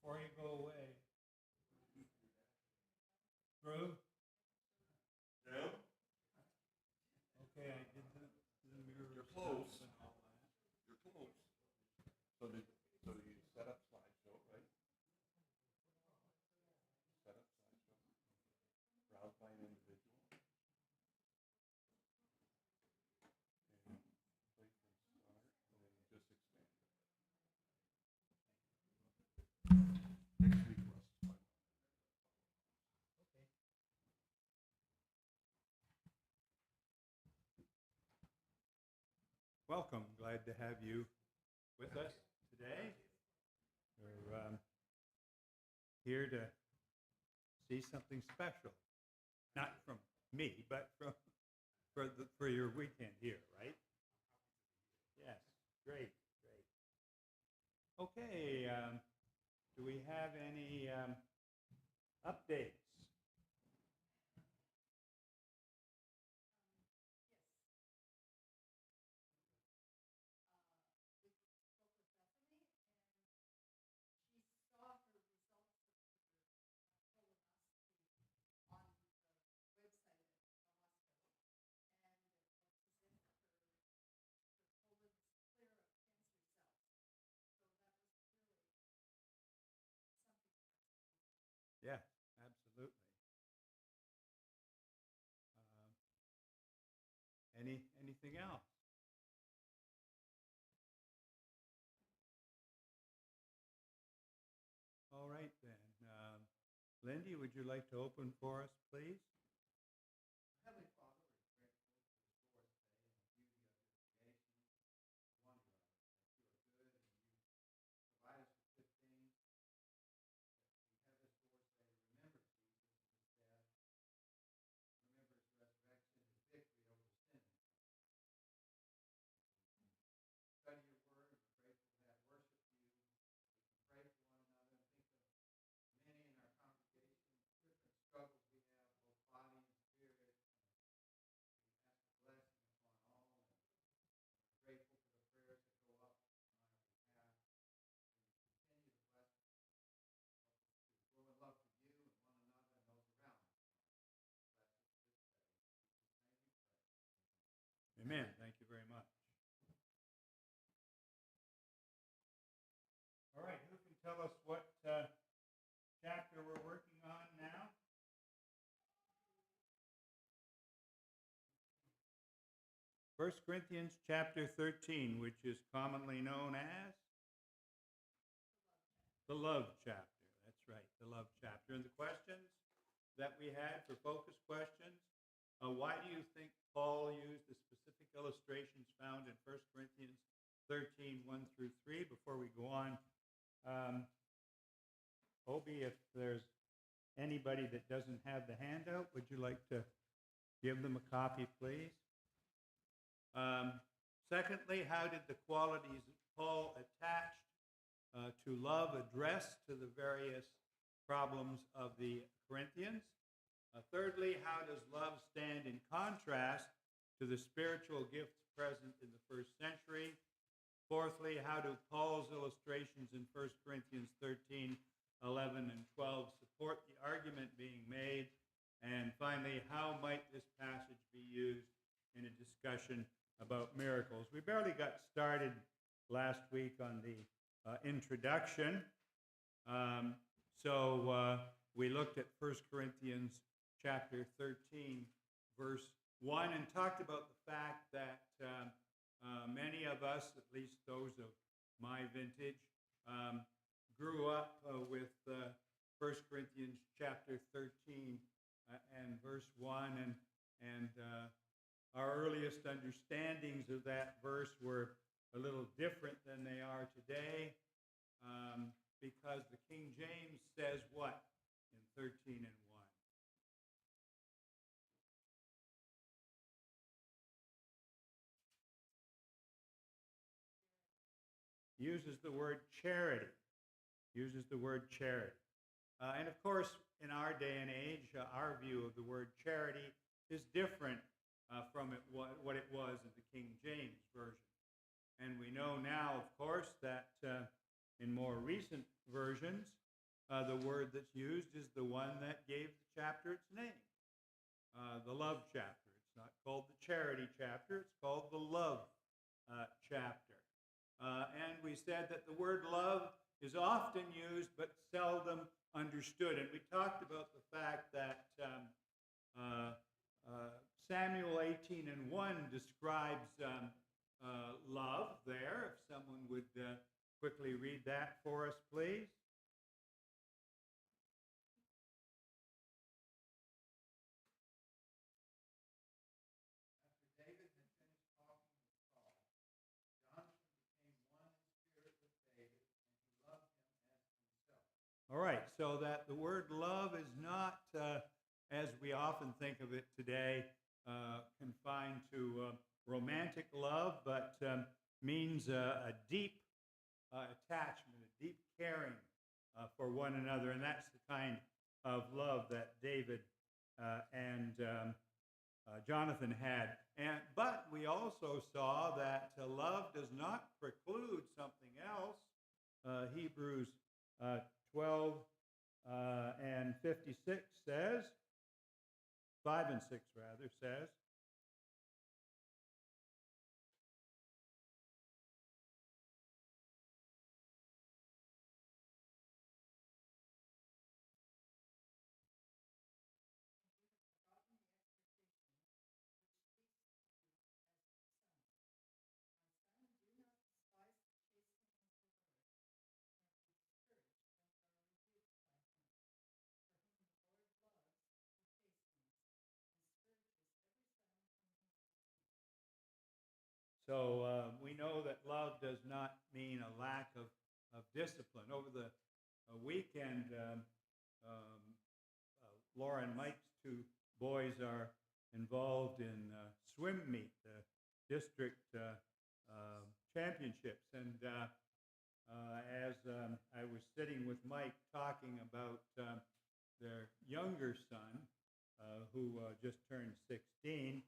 Before you go away, Drew? Drew? Okay, I did the mirror. You're close. stuff and all that. You're close. So you set up slideshow, right? Set up slideshow. Browse by an individual. And play from start, and then just expand it. Next week, Russ. Welcome. Glad to have you with us today. We're here to see something special. Not from me, but for your weekend here, right? Yes, great. Okay, do we have any updates? Yeah, absolutely. Anything else? All right then. Lindy, would you like to open for us, please? Heavenly Father, we're grateful for the doors today and the beauty of your creation. Wonder of it, that you are good and you provide us with good things. That we have this doors today to remember Jesus and his death, remember his resurrection, his victory over sin and death. Study your word, and we're grateful to have worship you. We can pray for one another and think of many in our congregation, different struggles we have, both body and spirit. We ask a blessing upon all, and we're grateful for the prayers that go up on our behalf. And you continue to bless us. Help us to grow in love for you and one another and those around us. Bless us this day. In Jesus' name we pray. Amen. Thank you very much. All right, who can tell us what chapter we're working on now? 1 Corinthians chapter 13, which is commonly known as the love chapter. That's right, the love chapter. And the questions that we had for focus questions, why do you think Paul used the specific illustrations found in 1 Corinthians 13, 1 through 3? Before we go on, Obi, if there's anybody that doesn't have the handout, would you like to give them a copy, please? Secondly, how did the qualities that Paul attached to love address to the various problems of the Corinthians? Thirdly, how does love stand in contrast to the spiritual gifts present in the first century? Fourthly, how do Paul's illustrations in 1 Corinthians 13, 11, and 12 support the argument being made? And finally, how might this passage be used in a discussion about miracles? We barely got started last week on the introduction. So we looked at 1 Corinthians chapter 13, verse 1, and talked about the fact that Many of us, at least those of my vintage, grew up with 1 Corinthians chapter 13 and verse 1, and our earliest understandings of that verse were a little different than they are today, because the King James says what in 13 and 1? Uses the word charity. Uses the word charity. And of course, in our day and age, our view of the word charity is different from what it was in the King James Version. And we know now, of course, that in more recent versions, the word that's used is the one that gave the chapter its name, the love chapter. It's not called the charity chapter, it's called the love chapter. And we said that the word love is often used but seldom understood. And we talked about the fact that Samuel 18 and 1 describes love there. If someone would quickly read that for us, please. After David had finished talking with Saul, Jonathan became one in spirit with David, and he loved him as himself. All right, so that the word love is not, as we often think of it today, confined to romantic love, but means a deep attachment, a deep caring for one another. And that's the kind of love that David and Jonathan had. But we also saw that love does not preclude something else. Hebrews 12 and 56 says, 5 and 6 rather, says, so we know that love does not mean a lack of discipline. Over the weekend, Laura and Mike's two boys are involved in swim meet, the district championships. And as I was sitting with Mike talking about their younger son, who just turned 16,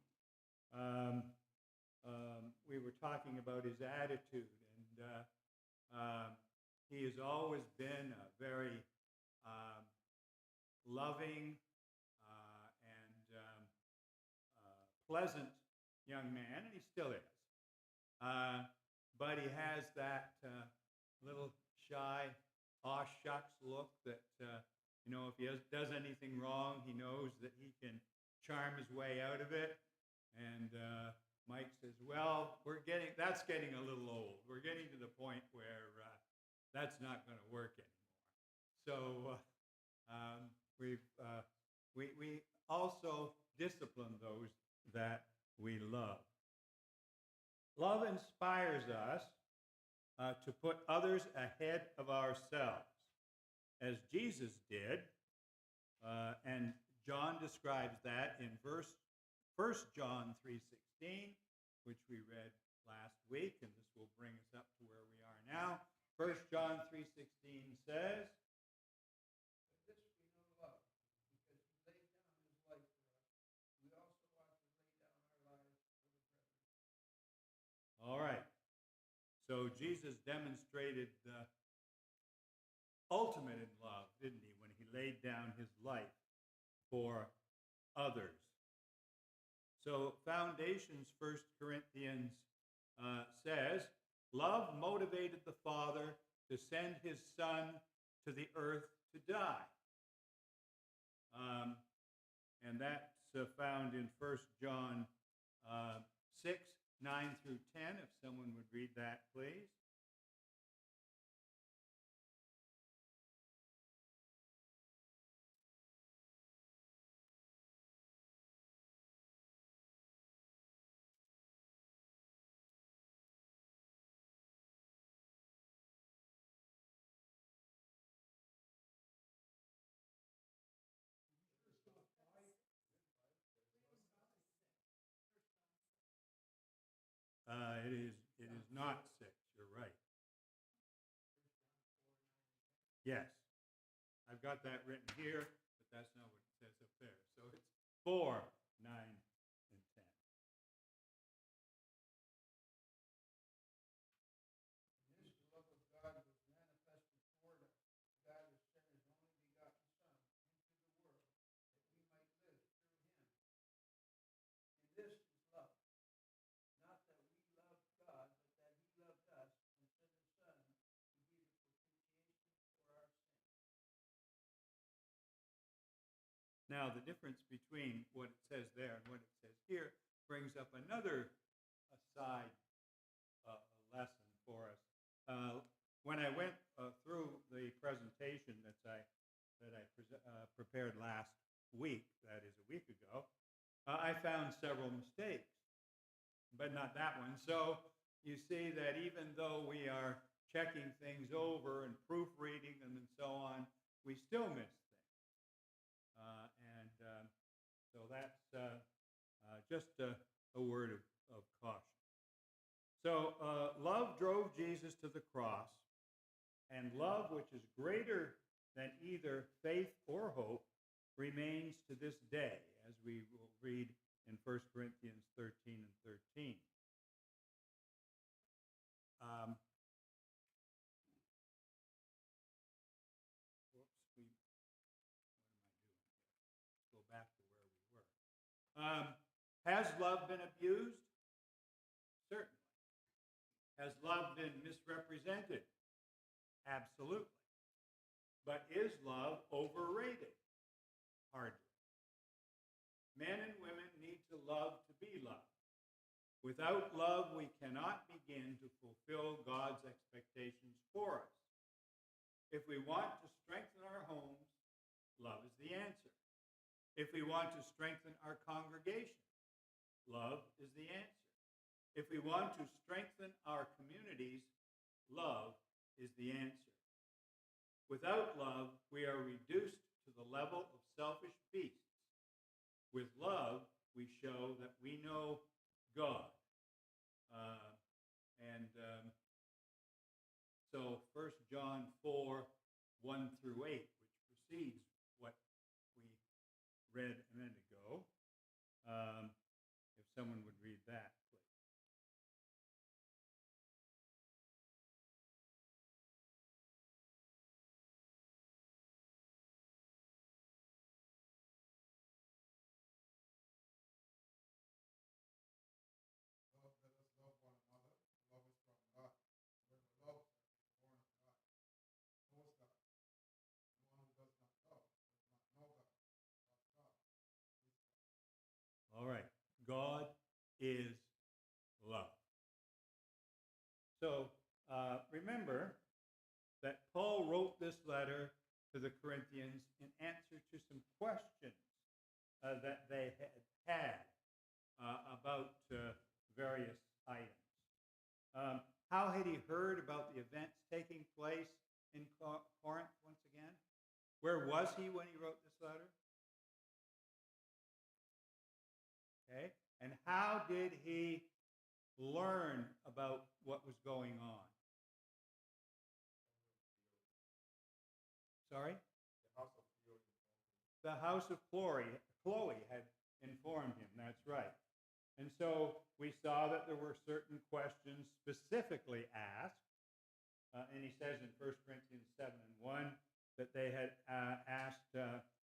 we were talking about his attitude, and he has always been a very loving and pleasant young man, and he still is. But he has that little shy, aw shucks look that, if he does anything wrong, he knows that he can charm his way out of it. And Mike says, well, that's getting a little old. We're getting to the point where that's not going to work anymore. So we also discipline those that we love. Love inspires us to put others ahead of ourselves, as Jesus did. And John describes that in 1 John 3:16, which we read last week, and this will bring us up to where we are now. 1 John 3:16 says, But this we know love, because he laid down his life for us. We also ought to lay down our lives for the brethren. all right, so Jesus demonstrated the ultimate in love, didn't he, when he laid down his life for others. So Foundations 1 Corinthians says, love motivated the Father to send his Son to the earth to die. And that's found in 1 John 6, 9 through 10, if someone would read that, please. It is not 6. You're right. Yes. I've got that written here, but that's not what it says up there. So it's 4, 9, and 10. And this the love of God was manifested toward us. God has sent his only begotten Son into the world that we might live through him. And this is love. Not that we loved God, but that he loved us and sent his Son to be the propitiation for our sins. Now, the difference between what it says there and what it says here brings up another side lesson for us. When I went through the presentation that I prepared last week, that is a week ago, I found several mistakes, but not that one. So you see that even though we are checking things over and proofreading them and so on, we still miss things. So that's just a word of caution. So love drove Jesus to the cross, and love, which is greater than either faith or hope, remains to this day, as we will read in 1 Corinthians 13 and 13. Go back to where we were. Has love been abused? Certainly. Has love been misrepresented? Absolutely. But is love overrated? Hardly. Men and women need to love to be loved. Without love, we cannot begin to fulfill God's expectations for us. If we want to strengthen our homes, love is the answer. If we want to strengthen our congregation, love is the answer. If we want to strengthen our communities, love is the answer. Without love, we are reduced to the level of selfish beasts. With love, we show that we know God. So 1 John 4, 1 through 8, which precedes what we read a minute ago. If someone would read that, please. Love, let us love one another. Love is from God. Whoever loves us is born of God, knows God. The one who does not love does not know God, but God is love. All right. God is love. So remember that Paul wrote this letter to the Corinthians in answer to some questions that they had about various items. How had he heard about the events taking place in Corinth once again? Where was he when he wrote this letter? Okay. And how did he learn about what was going on? Sorry? The house of Chloe had informed him, that's right. And so we saw that there were certain questions specifically asked. And he says in 1 Corinthians 7 and 1 that they had asked,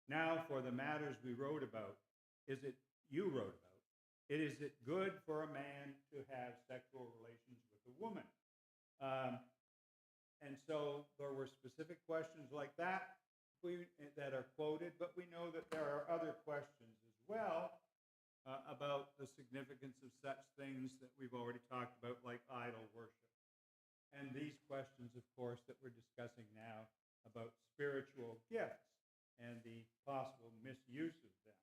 now for the matters we wrote about, you wrote about, is it good for a man to have sexual relations with a woman? And so there were specific questions like that that are quoted, but we know that there are other questions as well about the significance of such things that we've already talked about, like idol worship. And these questions, of course, that we're discussing now about spiritual gifts and the possible misuse of them.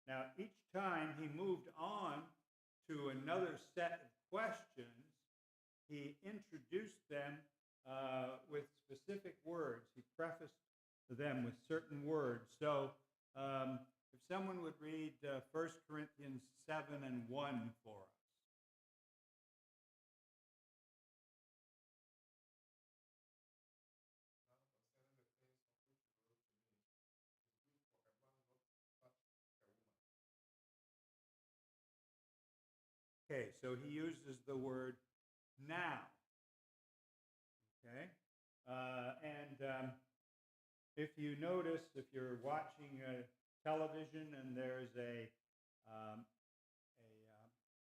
Now, each time he moved on to another set of questions, he introduced them with specific words. He prefaced them with certain words. So if someone would read 1 Corinthians 7 and 1 for us. Okay, so he uses the word now. Okay? If you notice, if you're watching television and there's a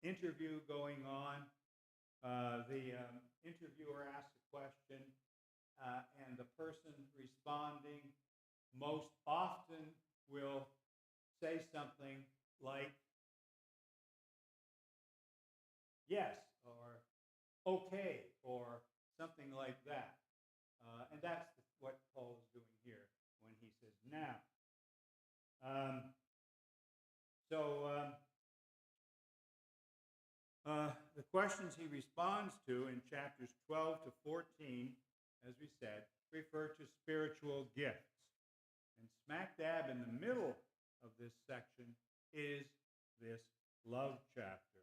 interview going on, the interviewer asks a question, and the person responding most often will say something like, yes, or okay, or something like that. And that's what Paul is doing here when he says now. The questions he responds to in chapters 12 to 14, as we said, refer to spiritual gifts. And smack dab in the middle of this section is this love chapter.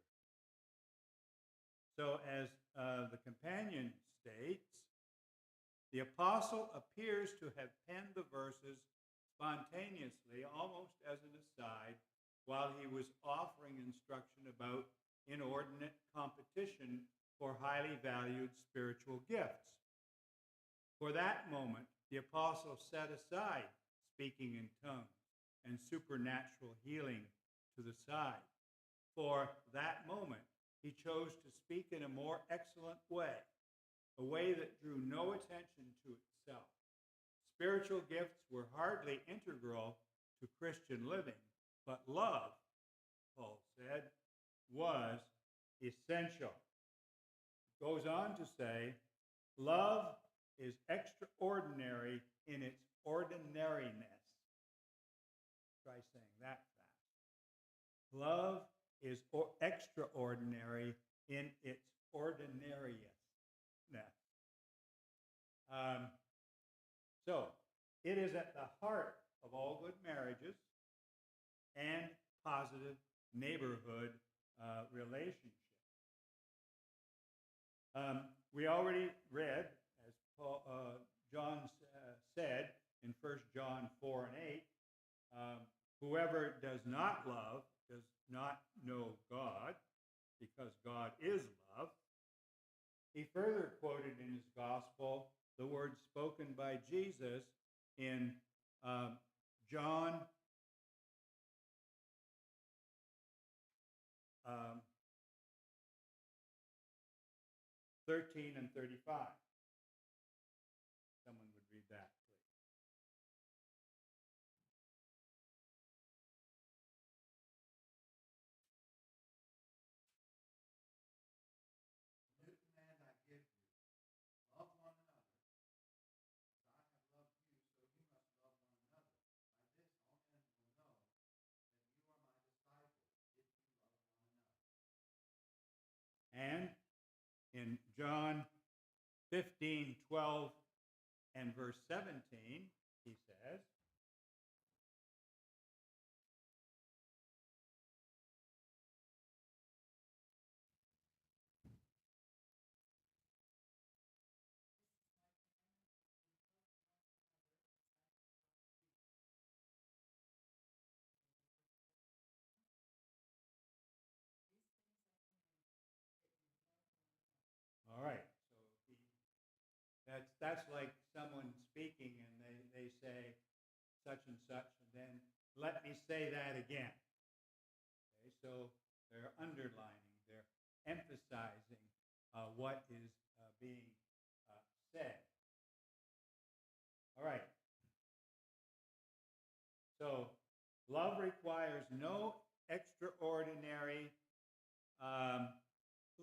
So as the companion states, the apostle appears to have penned the verses spontaneously, almost as an aside, while he was offering instruction about inordinate competition for highly valued spiritual gifts. For that moment, the apostle set aside speaking in tongues and supernatural healing to the side. For that moment, he chose to speak in a more excellent way, a way that drew no attention to itself. Spiritual gifts were hardly integral to Christian living, but love, Paul said, was essential. It goes on to say, love is extraordinary in its ordinariness. Try saying that fast. Love is extraordinary in its ordinariness. So, it is at the heart of all good marriages and positive neighborhood relationships. We already read, as John said in 1 John 4 and 8, whoever does not love does not know God, because God is love. He further quoted in his gospel the words spoken by Jesus in John 13 and 35. Someone would read that, please. New command I give you, love one another. As I have loved you, so you must love one another. By this all men will know that you are my disciples, if you love one another. And in John 15, 12, and verse 17, he says, all right. So that's like someone speaking and they say such and such, and then let me say that again. Okay, so they're underlining, they're emphasizing what is being said. All right. So love requires no extraordinary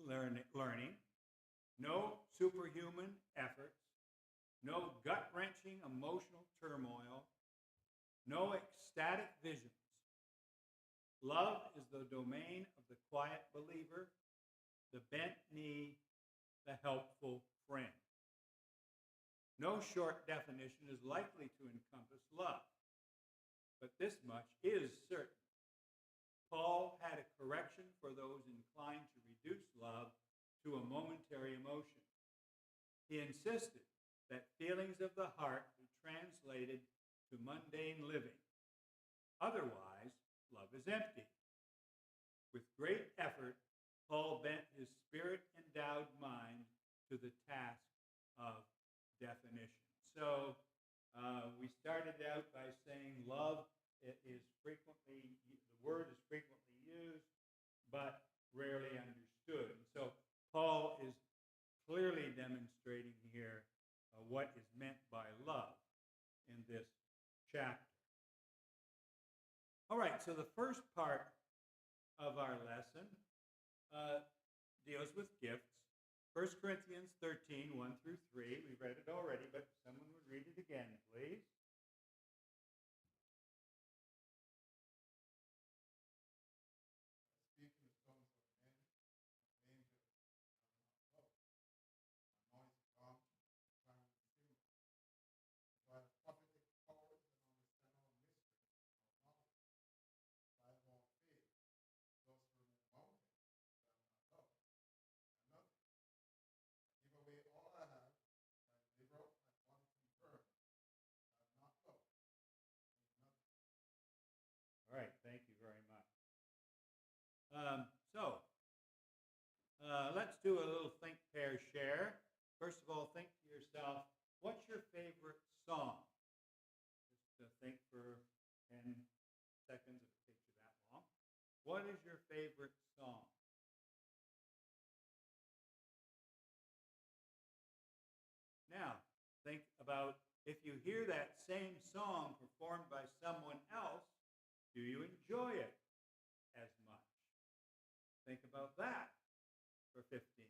learning, no superhuman efforts, no gut-wrenching emotional turmoil, no ecstatic visions. Love is the domain of the quiet believer, the bent knee, the helpful friend. No short definition is likely to encompass love, but this much is certain. Paul had a correction for those inclined to reduce love to a momentary emotion. He insisted that feelings of the heart be translated to mundane living. Otherwise, love is empty. With great effort, Paul bent his spirit-endowed mind to the task of definition. So we started out by saying love is frequently, the word is frequently used, but rarely understood. And so Paul is clearly demonstrating here what is meant by love in this chapter. All right, so the first part of our lesson deals with gifts. 1 Corinthians 13, 1 through 3. We read it already, but someone would read it again, please. Speak in the tongues of men, of angels, and not love. Anointing tongues, tongue and similar. By the prophetic powers and understand all mysteries of knowledge. By all faith, those who remove mountains, that have not love. Another, give away all I have, and live out my body confirmed. Have not love, is nothing. All right, thank you very much. Let's do a little think, pair, share. First of all, think to yourself, what's your favorite song? Just think for 10 seconds if it takes you that long. What is your favorite song? Now, think about if you hear that same song performed by someone else, do you enjoy it as much? Think about that for 15 seconds.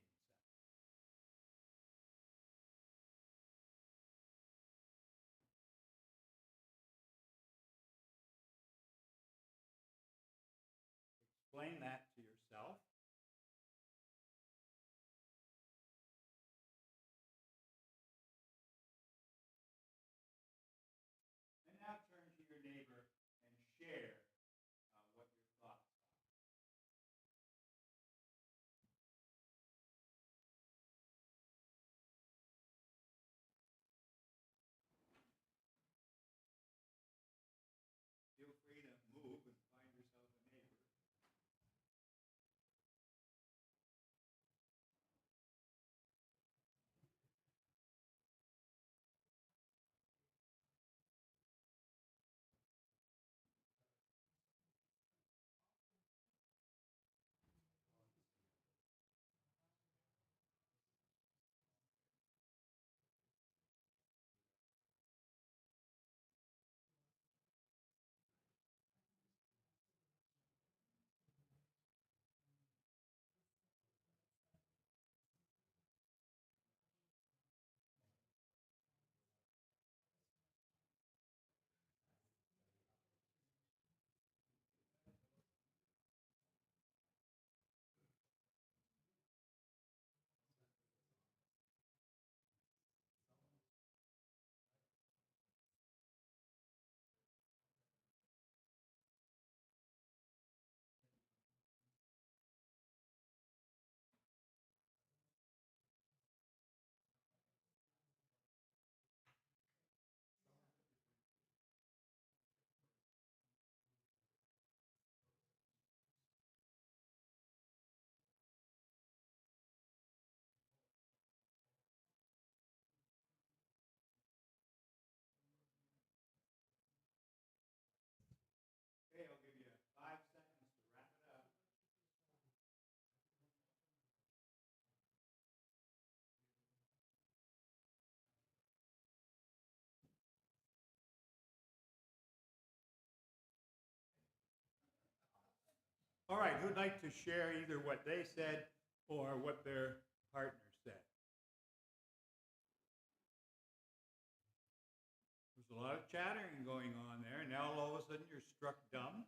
Explain that to yourself. And now turn to your neighbor and share what your thoughts are. Feel free to move and find yourself a neighbor. right, who'd like to share either what they said or what their partner said? There's a lot of chattering going on there, and now all of a sudden you're struck dumb.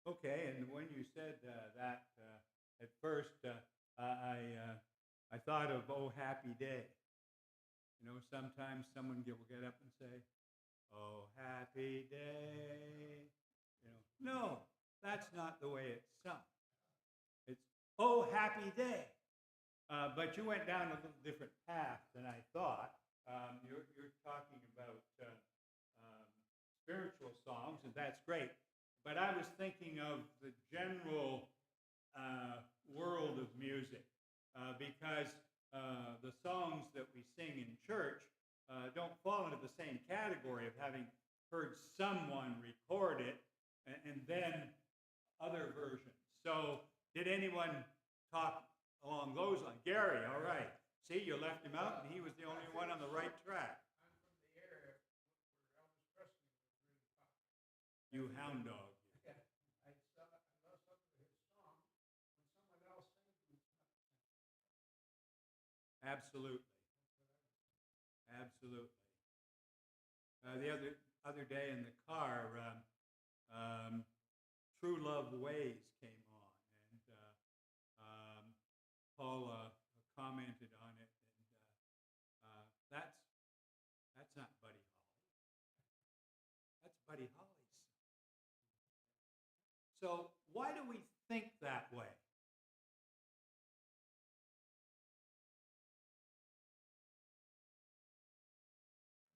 Okay, and when you said that at first, I thought of "Oh Happy Day." You know, sometimes someone will get up and say, "Oh Happy Day." You know, no, that's not the way it's sung. It's "Oh Happy Day." But you went down a little different path than I thought. You're talking about spiritual songs, and that's great. But I was thinking of the general world of music because the songs that we sing in church don't fall into the same category of having heard someone record it and then other versions. So did anyone talk along those lines? Gary, all right. See, you left him out, and he was the only one on the right track. I'm from the area where Elvis Presley was really popular. You hound dog. Yeah, I love some of his songs. When someone else sings, we have to sing. Absolutely. Absolutely. The other day in the car, "True Love Ways" came on, and Paul commented on it, and that's not Buddy Holly. That's Buddy Holly's song. So why do we think that way? In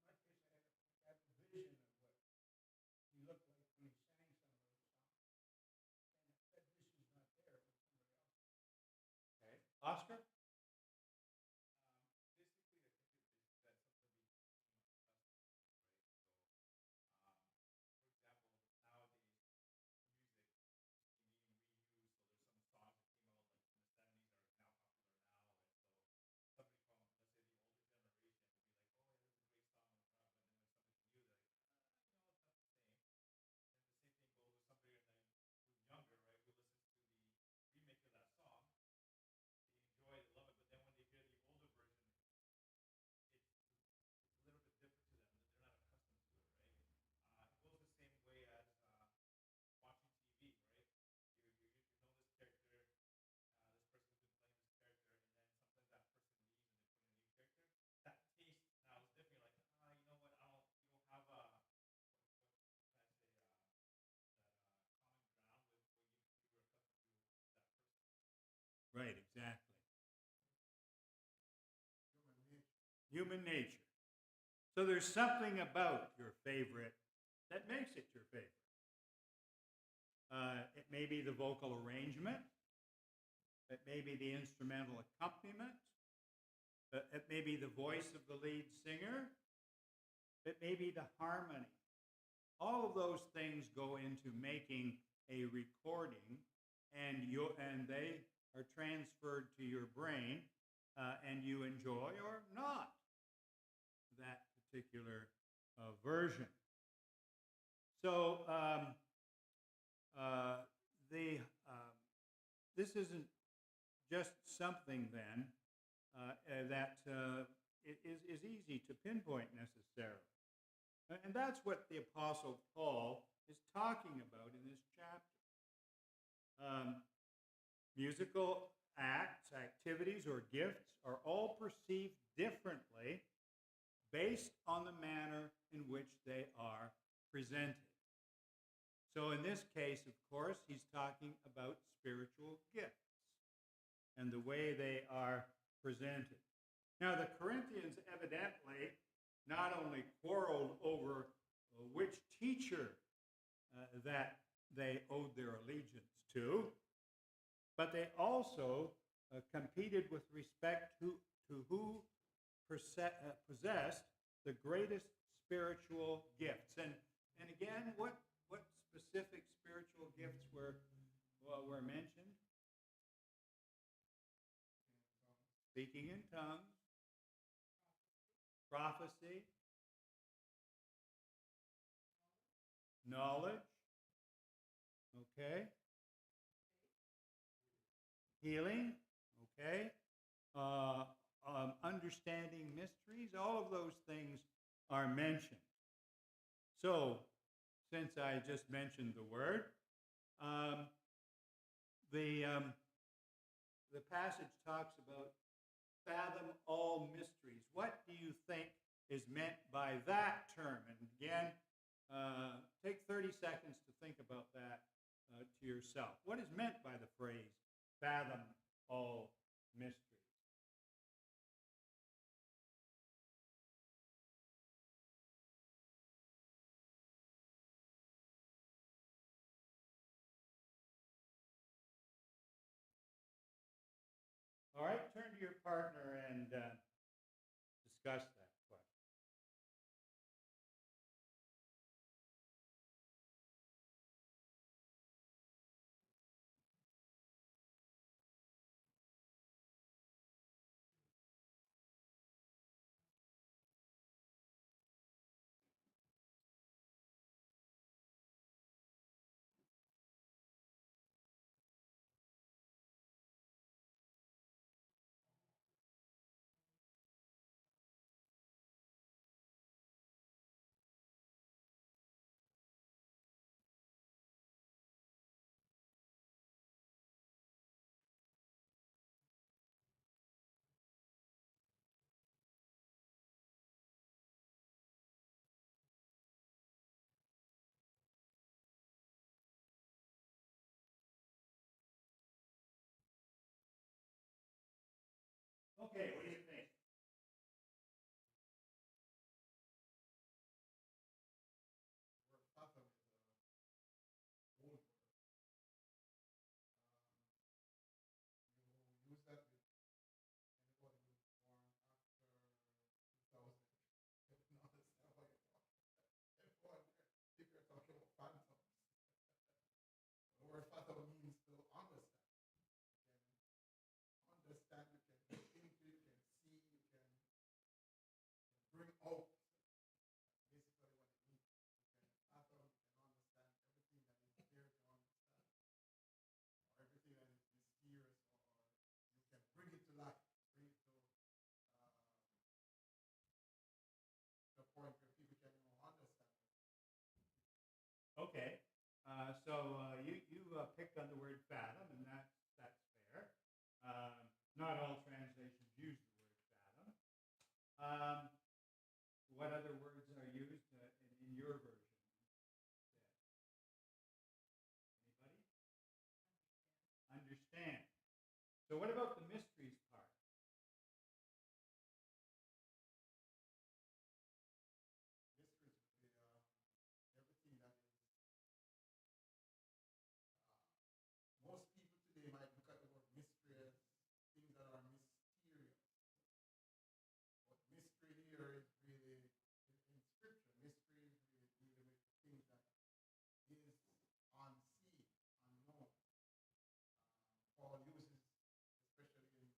my case, I had a vision of what he looked like when he sang some of those songs. And that vision's not there with somebody else. Okay. Oscar? Right, exactly. Human nature. So there's something about your favorite that makes it your favorite. It may be the vocal arrangement. It may be the instrumental accompaniment. It may be the voice of the lead singer. It may be the harmony. All of those things go into making a recording, and they are transferred to your brain, and you enjoy or not that particular version. So this isn't just something then that is easy to pinpoint necessarily. And that's what the Apostle Paul is talking about in this chapter. Musical acts, activities, or gifts are all perceived differently based on the manner in which they are presented. So in this case, of course, he's talking about spiritual gifts and the way they are presented. Now, the Corinthians evidently not only quarreled over which teacher that they owed their allegiance to, but they also competed with respect to who possessed the greatest spiritual gifts. And again, what specific spiritual gifts were mentioned? Speaking in tongues, prophecy, knowledge, okay, healing, okay, understanding mysteries, all of those things are mentioned. So, since I just mentioned the word, the passage talks about fathom all mysteries. What do you think is meant by that term? And again, take 30 seconds to think about that to yourself. What is meant by the phrase fathom all mysteries? All right, turn to your partner and discuss that question. Okay, what do you think? Word fathom is a old word. You use that with anybody who was born after 2000. They don't understand what you're talking about. Everyone, if you're talking about phantoms, the word fathom means to understand. You can understand, you can look into, you can see, you can bring out. Basically, what it means. You can fathom, you can understand everything that is there to understand, or everything that is mysterious, or you can bring it to life, bring it to a point where people can understand it. Okay, so you picked on the word fathom, and that's fair. Not all translations use the word fathom. What other words are used in your version? Anybody? Understand. So what about the mysteries part? Mysteries would be everything that is. Most people today might look at the word mystery as things that are mysterious. But mystery here is really, in scripture, mystery is really dealing with things that is unseen, unknown. Paul uses, especially in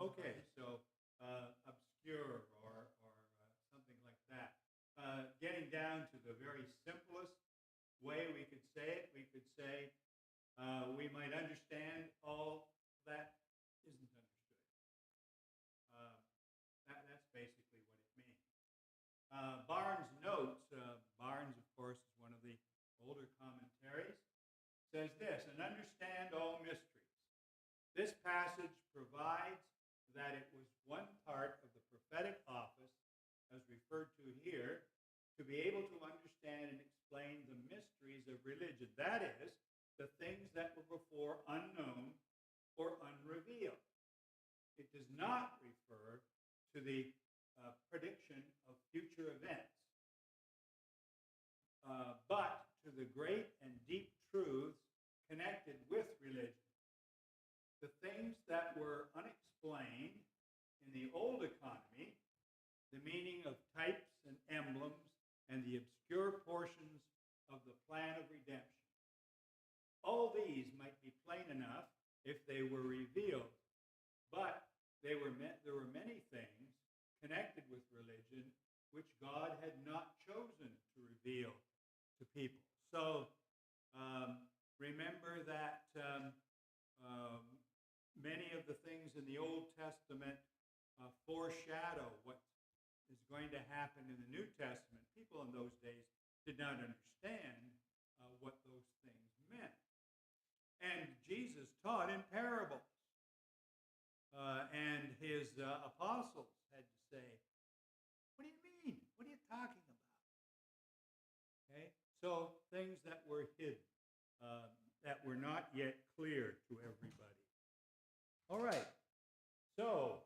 Okay, so obscure or something like that. Getting down to the very simplest way we could say it, we could say we might understand all that isn't understood. That's basically what it means. Barnes notes, Barnes, of course, is one of the older commentaries, says this, and understand all mysteries. This passage provides that it was one part of the prophetic office, as referred to here, to be able to understand and explain the mysteries of religion. That is, the things that were before unknown or unrevealed. It does not refer to the prediction of future events, but to the great and deep truths connected with religion. The things that were unexplained in the old economy, the meaning of types and emblems, and the obscure portions of the plan of redemption. All these might be plain enough if they were revealed, but there were many things connected with religion which God had not chosen to reveal to people. So remember that many of the things in the Old Testament foreshadow what is going to happen in the New Testament. People in those days did not understand what those things meant. And Jesus taught in parables. And his apostles had to say, what do you mean? What are you talking about? Okay? So things that were hidden, that were not yet clear to everybody. All right. So,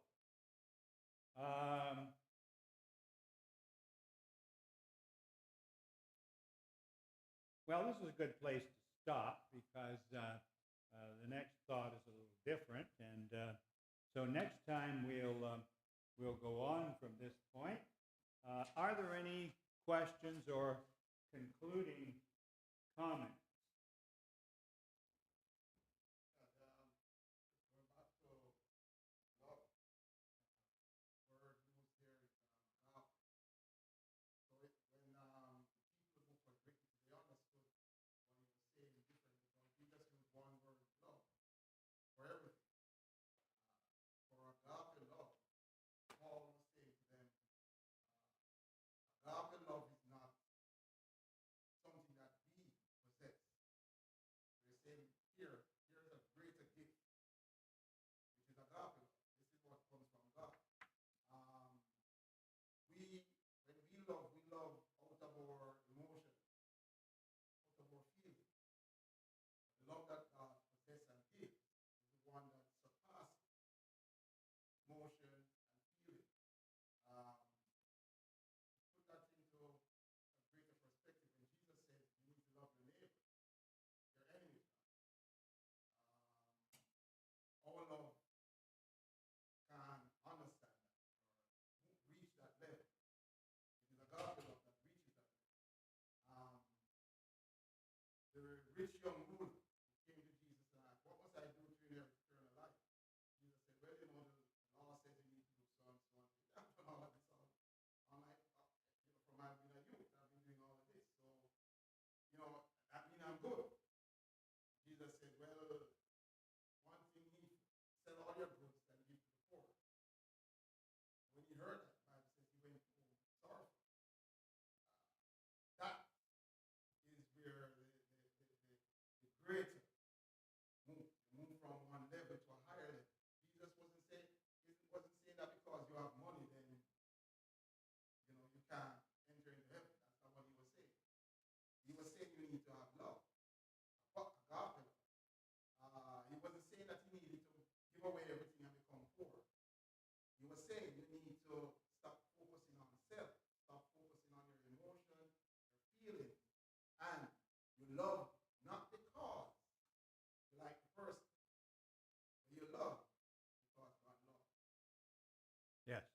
well, this is a good place to stop because the next thought is a little different, and so next time we'll go on from this point. Are there any questions or concluding comments? Rich young ruler who came to Jesus and asked, what must I do to inherit eternal life? Jesus said, well, the law says you need to do so and so and so. I've done all of this from I've been a youth. I've been doing all of this. So, that means I'm good. Jesus said, well, one thing needful, sell all your goods and give to the poor. When he heard that, the Bible says he went home sorrowful. That is where the greater move from one level to a higher level. Jesus wasn't saying that because you have money, then you can't enter into heaven. That's not what he was saying. He was saying you need to have love, agape love. He wasn't saying that you needed to give away everything and become poor. He was saying you need to stop focusing on self, stop focusing on your emotion, your feeling, and you love not because you like the person, but you love because God loves. Yes.